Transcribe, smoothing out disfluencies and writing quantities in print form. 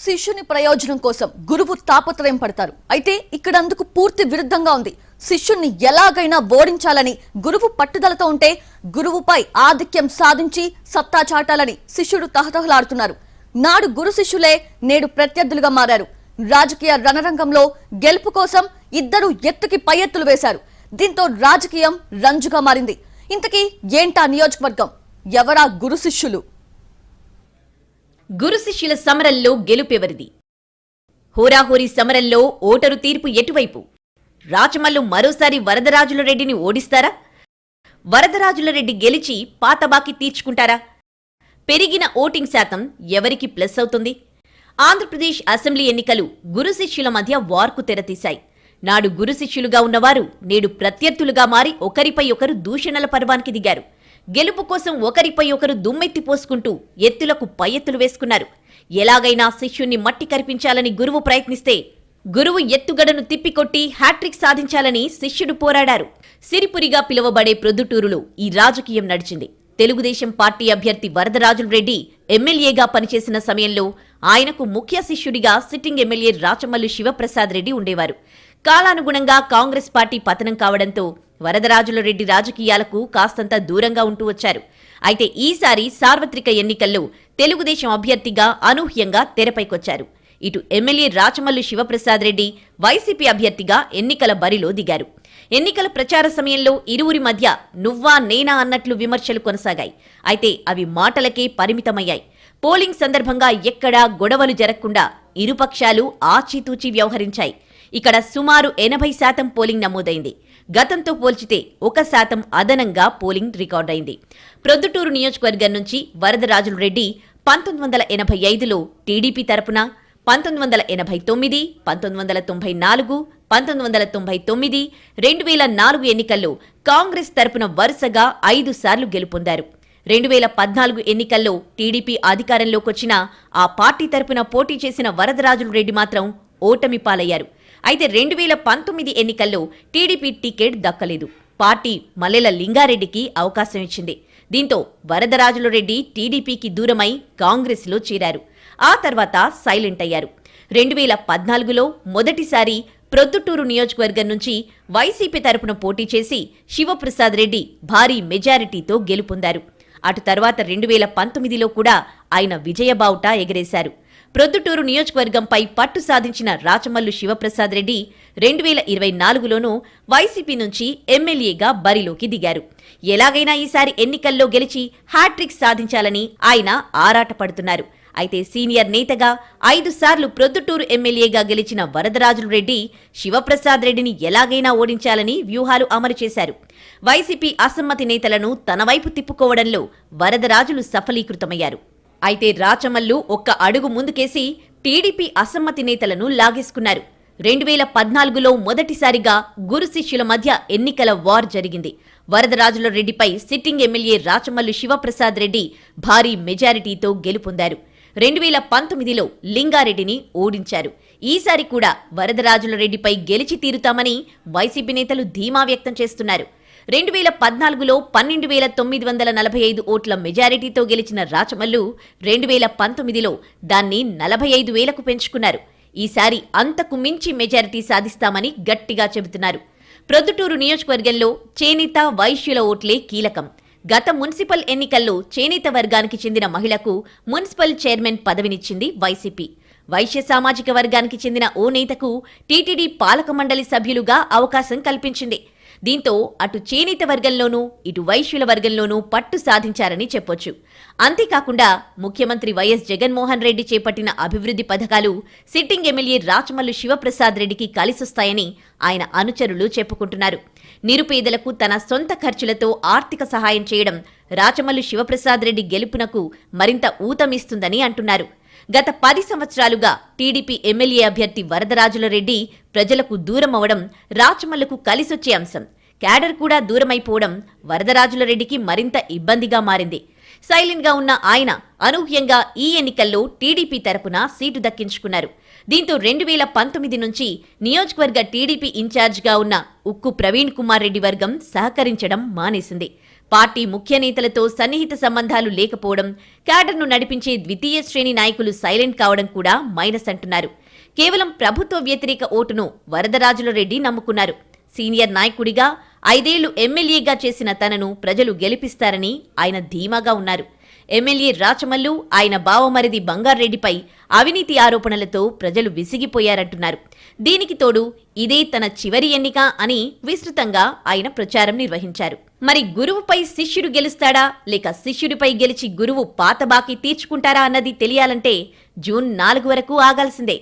శిష్యుని ప్రయోజనం కోసం గురువు తాపత్రయం పడతారు. అయితే ఇక్కడ అందుకు పూర్తి విరుద్ధంగా ఉంది. శిష్యుణ్ణి ఎలాగైనా ఓడించాలని గురువు పట్టుదలతో ఉంటే గురువుపై ఆధిక్యం సాధించి సత్తా చాటాలని శిష్యుడు తహతహలాడుతున్నారు. నాడు గురు శిష్యులే నేడు ప్రత్యర్థులుగా మారారు. రాజకీయ రణరంగంలో గెలుపు కోసం ఇద్దరు ఎత్తుకి పై ఎత్తులు వేశారు. దీంతో రాజకీయం రంజుగా మారింది. ఇంతకీ ఏంటా నియోజకవర్గం? ఎవరా గురు శిష్యులు? గురు శిష్యుల సమరంలో గెలుపెవరిది? హోరాహోరీ సమరంలో ఓటరు తీర్పు ఎటువైపు? రాచమల్లు మరోసారి వరదరాజులరెడ్డిని ఓడిస్తారా? వరదరాజులరెడ్డి గెలిచి పాతబాకి తీర్చుకుంటారా? పెరిగిన ఓటింగ్ శాతం ఎవరికి ప్లస్ అవుతుంది? ఆంధ్రప్రదేశ్ అసెంబ్లీ ఎన్నికలు గురు శిష్యుల మధ్య వార్కు తెరతీశాయి. నాడు గురు శిష్యులుగా ఉన్నవారు నేడు ప్రత్యర్థులుగా మారి ఒకరిపై ఒకరు దూషణల పర్వానికి దిగారు. గెలుపు కోసం ఒకరిపై ఒకరు దుమ్మెత్తి పోసుకుంటూ ఎత్తులకు పై ఎత్తులు వేసుకున్నారు. ఎలాగైనా శిష్యుణ్ణి మట్టి కరిపించాలని గురువు ప్రయత్నిస్తే గురువు ఎత్తుగడను తిప్పికొట్టి హ్యాట్రిక్ సాధించాలని శిష్యుడు పోరాడారు. సిరిపురిగా పిలువబడే ప్రొద్దుటూరులో ఈ రాజకీయం నడిచింది. తెలుగుదేశం పార్టీ అభ్యర్థి వరదరాజులరెడ్డి ఎమ్మెల్యేగా పనిచేసిన సమయంలో ఆయనకు ముఖ్య శిష్యుడిగా సిట్టింగ్ ఎమ్మెల్యే రాచమల్లు శివప్రసాద్ రెడ్డి ఉండేవారు. కాలానుగుణంగా కాంగ్రెస్ పార్టీ పతనం కావడంతో వరదరాజులరెడ్డి రాజకీయాలకు కాస్తంత దూరంగా ఉంటూ వచ్చారు. అయితే ఈసారి సార్వత్రిక ఎన్నికల్లో తెలుగుదేశం అభ్యర్థిగా అనూహ్యంగా తెరపైకొచ్చారు. ఇటు ఎమ్మెల్యే రాచమల్లు శివప్రసాద్ రెడ్డి వైసీపీ అభ్యర్థిగా ఎన్నికల బరిలో దిగారు. ఎన్నికల ప్రచార సమయంలో ఇరువురి మధ్య నువ్వా నేనా అన్నట్లు విమర్శలు కొనసాగాయి. అయితే అవి మాటలకే పరిమితమయ్యాయి. పోలింగ్ సందర్భంగా ఎక్కడా గొడవలు జరగకుండా ఇరుపక్షాలు ఆచితూచి వ్యవహరించాయి. ఇక్కడ సుమారు 80% పోలింగ్ నమోదైంది. గతంతో పోల్చితే 1% అదనంగా పోలింగ్ రికార్డైంది. ప్రొద్దుటూరు నియోజకవర్గం నుంచి వరదరాజులరెడ్డి 1985లో టీడీపీ తరపున, 1989, 1994, 1999, 2004 ఎన్నికల్లో కాంగ్రెస్ తరపున వరుసగా 5 సార్లు గెలుపొందారు. 2014 ఎన్నికల్లో టీడీపీ అధికారంలోకొచ్చినా ఆ పార్టీ తరపున పోటీ చేసిన వరదరాజులరెడ్డి మాత్రం ఓటమి పాలయ్యారు. అయితే 2019 ఎన్నికల్లో టీడీపీ టికెట్ దక్కలేదు. పార్టీ మల్లెల లింగారెడ్డికి అవకాశం ఇచ్చింది. దీంతో వరదరాజులరెడ్డి టీడీపీకి దూరమై కాంగ్రెస్లో చేరారు. ఆ తర్వాత సైలెంట్ అయ్యారు. 2014లో మొదటిసారి ప్రొద్దుటూరు నియోజకవర్గం నుంచి వైసీపీ తరపున పోటీ చేసి శివప్రసాద్ రెడ్డి భారీ మెజారిటీతో గెలుపొందారు. అటు తర్వాత 2019లో కూడా ఆయన విజయబావుట ఎగరేశారు. ప్రొద్దుటూరు నియోజకవర్గంపై పట్టు సాధించిన రాచమల్లు శివప్రసాద్ రెడ్డి 2024లోనూ వైసీపీ నుంచి ఎమ్మెల్యేగా బరిలోకి దిగారు. ఎలాగైనా ఈసారి ఎన్నికల్లో గెలిచి హ్యాట్రిక్ సాధించాలని ఆయన ఆరాటపడుతున్నారు. అయితే సీనియర్ నేతగా 5 సార్లు ప్రొద్దుటూరు ఎమ్మెల్యేగా గెలిచిన వరదరాజులరెడ్డి శివప్రసాద్ రెడ్డిని ఎలాగైనా ఓడించాలని వ్యూహాలు అమలు చేశారు. వైసీపీ అసమ్మతి నేతలను తన వైపు తిప్పుకోవడంలో వరదరాజులు సఫలీకృతమయ్యారు. అయితే రాచమల్లు ఒక్క అడుగు ముందుకేసి టీడీపీ అసమ్మతి నేతలను లాగేసుకున్నారు. 2014లో మొదటిసారిగా గురు శిష్యుల మధ్య ఎన్నికల వార్ జరిగింది. వరదరాజులరెడ్డిపై సిట్టింగ్ ఎమ్మెల్యే రాచమల్లు శివప్రసాద్ రెడ్డి భారీ మెజారిటీతో గెలుపొందారు. 2019లో లింగారెడ్డిని ఓడించారు. ఈసారి కూడా వరదరాజులరెడ్డిపై గెలిచి తీరుతామని వైసీపీ నేతలు ధీమా వ్యక్తం చేస్తున్నారు. 2014లో 12,945 ఓట్ల మెజారిటీతో గెలిచిన రాచమల్లు 2019లో దాన్ని 45,000కు పెంచుకున్నారు. ఈసారి అంతకు మించి మెజారిటీ సాధిస్తామని గట్టిగా చెబుతున్నారు. ప్రొద్దుటూరు నియోజకవర్గంలో చేనేత వైశ్యుల ఓట్లే కీలకం. గత మున్సిపల్ ఎన్నికల్లో చేనేత వర్గానికి చెందిన మహిళకు మున్సిపల్ చైర్మన్ పదవినిచ్చింది వైసీపీ. వైశ్య సామాజిక వర్గానికి చెందిన ఓ నేతకు టీటీడీ పాలక మండలి సభ్యులుగా అవకాశం కల్పించింది. దీంతో అటు చేనేత వర్గంలోనూ ఇటు వైశ్యుల వర్గంలోనూ పట్టు సాధించారని చెప్పొచ్చు. అంతేకాకుండా ముఖ్యమంత్రి వైఎస్ జగన్మోహన్ రెడ్డి చేపట్టిన అభివృద్ధి పథకాలు సిట్టింగ్ ఎమ్మెల్యే రాచమల్లు శివప్రసాద్ రెడ్డికి కలిసొస్తాయని ఆయన అనుచరులు చెప్పుకుంటున్నారు. నిరుపేదలకు తన సొంత ఖర్చులతో ఆర్థిక సహాయం చేయడం రాచమల్లు శివప్రసాద్ రెడ్డి గెలుపునకు మరింత ఊతమిస్తుందని అంటున్నారు. గత 10 సంవత్సరాలుగా టీడీపీ ఎమ్మెల్యే అభ్యర్థి వరదరాజులరెడ్డి ప్రజలకు దూరమవడం రాచమల్లుకు కలిసొచ్చే అంశం. క్యాడర్ కూడా దూరమైపోవడం వరదరాజులరెడ్డికి మరింత ఇబ్బందిగా మారింది. సైలెంట్గా ఉన్న ఆయన అనూహ్యంగా ఈ ఎన్నికల్లో టీడీపీ తరపున సీటు దక్కించుకున్నారు. దీంతో 2019 నుంచి నియోజకవర్గ టీడీపీ ఇన్ఛార్జిగా ఉన్న ఉక్కు ప్రవీణ్ కుమార్ రెడ్డి వర్గం సహకరించడం మానేసింది. పార్టీ ముఖ్య నేతలతో సన్నిహిత సంబంధాలు లేకపోవడం, క్యాడర్ను నడిపించే ద్వితీయ శ్రేణి నాయకులు సైలెంట్ కావడం కూడా మైనస్ అంటున్నారు. కేవలం ప్రభుత్వ వ్యతిరేక ఓటును వరదరాజులరెడ్డి నమ్ముకున్నారు. సీనియర్ నాయకుడిగా 5 ఏళ్లు ఎమ్మెల్యేగా చేసిన తనను ప్రజలు గెలిపిస్తారని ఆయన ధీమాగా ఉన్నారు. ఎమ్మెల్యే రాచమల్లు, ఆయన బావమరిది బంగారెడ్డిపై అవినీతి ఆరోపణలతో ప్రజలు విసిగిపోయారంటున్నారు. దీనికి తోడు ఇదే తన చివరి ఎన్నిక అని విస్తృతంగా ఆయన ప్రచారం నిర్వహించారు. మరి గురువుపై శిష్యుడు గెలుస్తాడా, లేక శిష్యుడిపై గెలిచి గురువు పాత బాకీ తీర్చుకుంటారా అన్నది తెలియాలంటే జూన్ 4 వరకు ఆగాల్సిందే.